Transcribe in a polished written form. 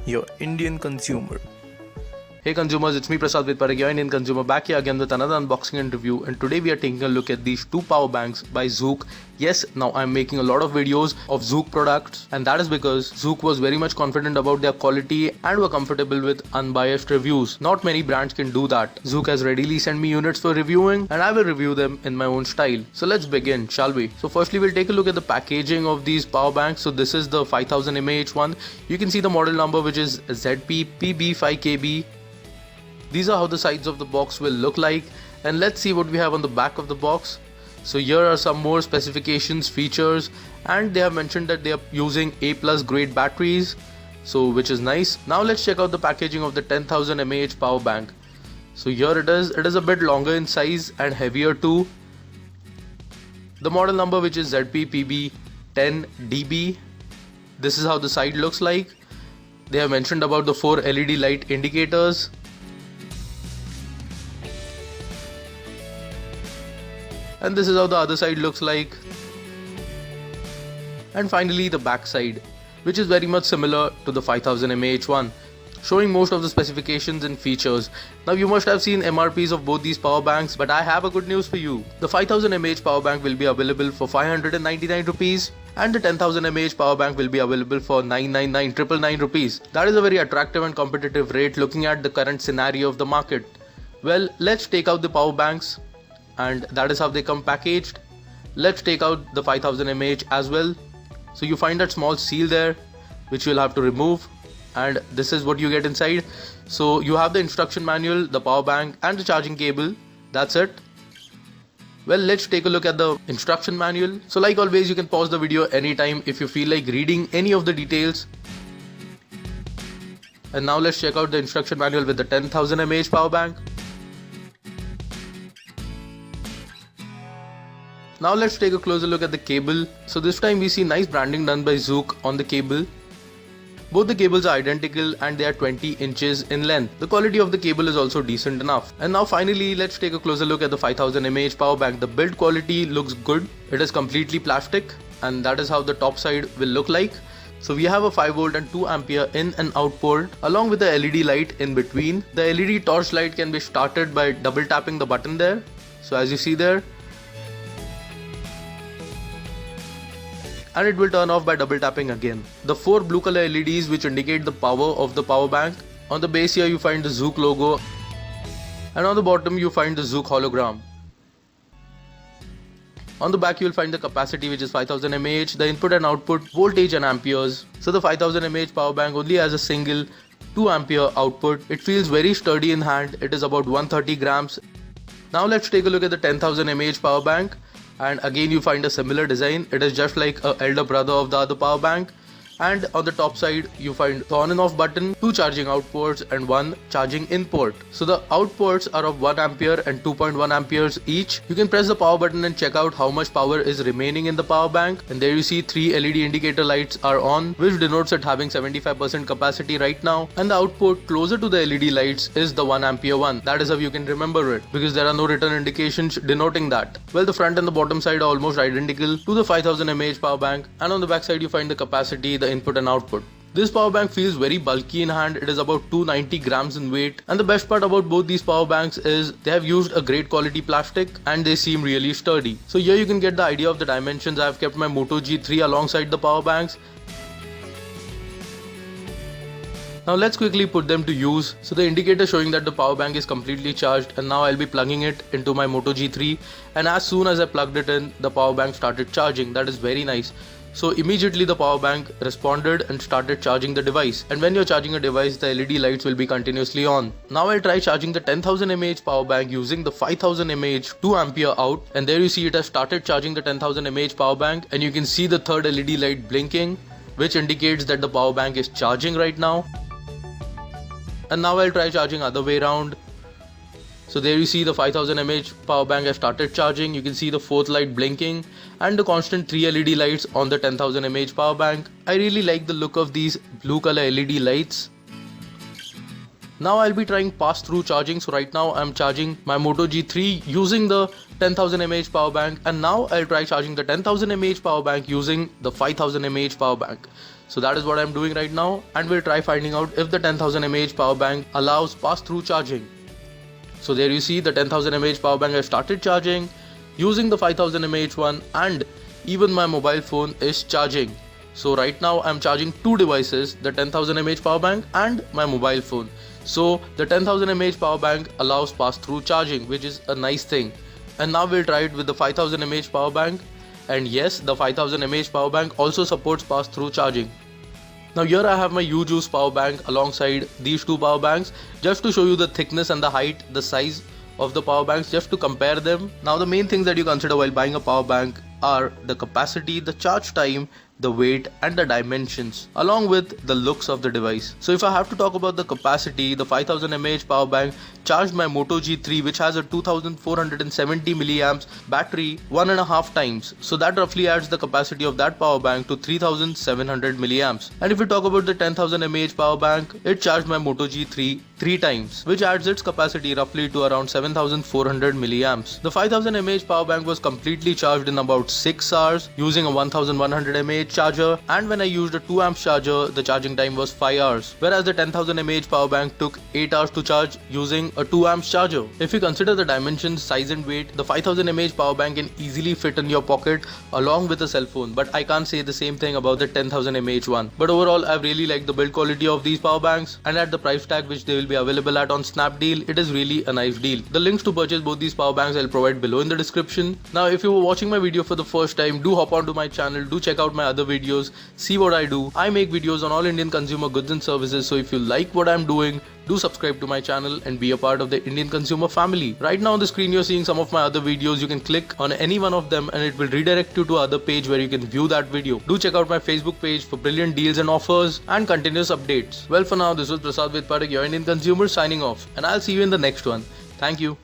your Indian consumer. Hey consumers, it's me Prasad with Parag, your Indian consumer, back here again with another unboxing and review. And today we are taking a look at these two power banks by Zook. Yes, now I'm making a lot of videos of Zook products, and that is because Zook was very much confident about their quality and were comfortable with unbiased reviews. Not many brands can do that. Zook has readily sent me units for reviewing, and I will review them in my own style. So let's begin, shall we? So firstly we'll take a look at the packaging of these power banks. So this is the 5000 mAh one. You can see the model number, which is ZP-PB5KB. These are how the sides of the box will look like, and let's see what we have on the back of the box. So here are some more specifications, features, and they have mentioned that they are using A+ grade batteries, so which is nice. Now let's check out the packaging of the 10,000 mAh power bank. So here it is a bit longer in size and heavier too. The model number, which is ZP-PB10DB. This is how the side looks like. They have mentioned about the 4 LED light indicators. And this is how the other side looks like. And finally the back side, which is very much similar to the 5000 mAh one, showing most of the specifications and features. Now you must have seen MRPs of both these power banks, but I have a good news for you. The 5000 mAh power bank will be available for 599 rupees, and the 10,000 mAh power bank will be available for 999 rupees. That is a very attractive and competitive rate looking at the current scenario of the market. Well, let's take out the power banks, and that is how they come packaged. Let's take out the 5000 mAh as well. So you find that small seal there, which you'll have to remove, and this is what you get inside. So you have the instruction manual, the power bank, and the charging cable. That's it. Well, let's take a look at the instruction manual. So like always, you can pause the video anytime if you feel like reading any of the details. And now let's check out the instruction manual with the 10,000 mAh power bank. Now let's take a closer look at the cable. So this time we see nice branding done by Zook on the cable. Both the cables are identical and they are 20 inches in length. The quality of the cable is also decent enough. And now finally let's take a closer look at the 5000 mAh power bank. The build quality looks good. It is completely plastic, and that is how the top side will look like. So we have a 5 volt and 2 ampere in and out port, along with the LED light in between. The LED torch light can be started by double tapping the button there. So as you see there, and it will turn off by double tapping again. The 4 blue color LEDs which indicate the power of the power bank. On the base here you find the Zook logo, and on the bottom you find the Zook hologram. On the back you will find the capacity, which is 5000 mAh, the input and output voltage and amperes. So the 5000 mAh power bank only has a single 2 ampere output. It feels very sturdy in hand. It is about 130 grams. Now let's take a look at the 10,000 mAh power bank. And again you find a similar design. It is just like an elder brother of the other power bank. And on the top side you find the on and off button, 2 charging out ports and 1 charging in port. So the out ports are of 1 ampere and 2.1 amperes each. You can press the power button and check out how much power is remaining in the power bank, and there you see 3 LED indicator lights are on, which denotes it having 75% capacity right now. And the output closer to the LED lights is the 1 ampere one. That is how you can remember it, because there are no written indications denoting that. Well, the front and the bottom side are almost identical to the 5000 mAh power bank, and on the back side you find the capacity, the input and output. This power bank feels very bulky in hand. It is about 290 grams in weight, and the best part about both these power banks is they have used a great quality plastic and they seem really sturdy. So here you can get the idea of the dimensions. I have kept my Moto G3 alongside the power banks. Now let's quickly put them to use. So the indicator showing that the power bank is completely charged, and now I'll be plugging it into my Moto G3, and as soon as I plugged it in, the power bank started charging. That is very nice. So immediately the power bank responded and started charging the device. And when you're charging a device, the LED lights will be continuously on. Now I'll try charging the 10,000 mAh power bank using the 5000 mAh 2 ampere out, and there you see it has started charging the 10,000 mAh power bank, and you can see the third LED light blinking, which indicates that the power bank is charging right now. And now I'll try charging other way around. So there you see the 5000 mAh power bank has started charging. You can see the 4th light blinking and the constant 3 LED lights on the 10,000 mAh power bank. I really like the look of these blue color LED lights. Now I'll be trying pass-through charging. So right now I'm charging my Moto G3 using the 10,000 mAh power bank, and now I'll try charging the 10,000 mAh power bank using the 5000 mAh power bank. So that is what I'm doing right now, and we'll try finding out if the 10,000 mAh power bank allows pass-through charging. So there you see the 10,000 mAh power bank has started charging using the 5,000 mAh one, and even my mobile phone is charging. So right now I'm charging two devices, the 10,000 mAh power bank and my mobile phone. So the 10,000 mAh power bank allows pass-through charging, which is a nice thing. And now we'll try it with the 5,000 mAh power bank. And yes, the 5,000 mAh power bank also supports pass-through charging. Now here I have my UJuice power bank alongside these two power banks, just to show you the thickness and the height, the size of the power banks, just to compare them. Now the main things that you consider while buying a power bank are the capacity, the charge time, the weight and the dimensions, along with the looks of the device. So if I have to talk about the capacity, the 5000 mAh power bank charged my Moto G3, which has a 2470 milliamps battery 1.5 times. So that roughly adds the capacity of that power bank to 3700 milliamps. And if we talk about the 10,000 mAh power bank, it charged my Moto G3 3 times, which adds its capacity roughly to around 7400 milliamps. The 5000 mAh power bank was completely charged in about 6 hours using a 1100 mAh charger, and when I used a 2 amp charger, the charging time was 5 hours, whereas the 10,000 mAh power bank took 8 hours to charge using a 2 amp charger. If you consider the dimensions, size and weight, the 5000 mAh power bank can easily fit in your pocket along with a cell phone, but I can't say the same thing about the 10,000 mAh one. But overall, I really like the build quality of these power banks, and at the price tag which they will be available at on Snapdeal, it is really a nice deal. The links to purchase both these power banks I'll provide below in the description. Now if you were watching my video for the first time, do hop onto my channel, do check out my other videos, see what I do. I make videos on all Indian consumer goods and services, so if you like what I'm doing, do subscribe to my channel and be a part of the Indian consumer family. Right now on the screen you're seeing some of my other videos. You can click on any one of them and it will redirect you to other page where you can view that video. Do check out my Facebook page for brilliant deals and offers and continuous updates. Well, for now, this was Prasad with Pathak, your Indian consumer, signing off, and I'll see you in the next one. Thank you.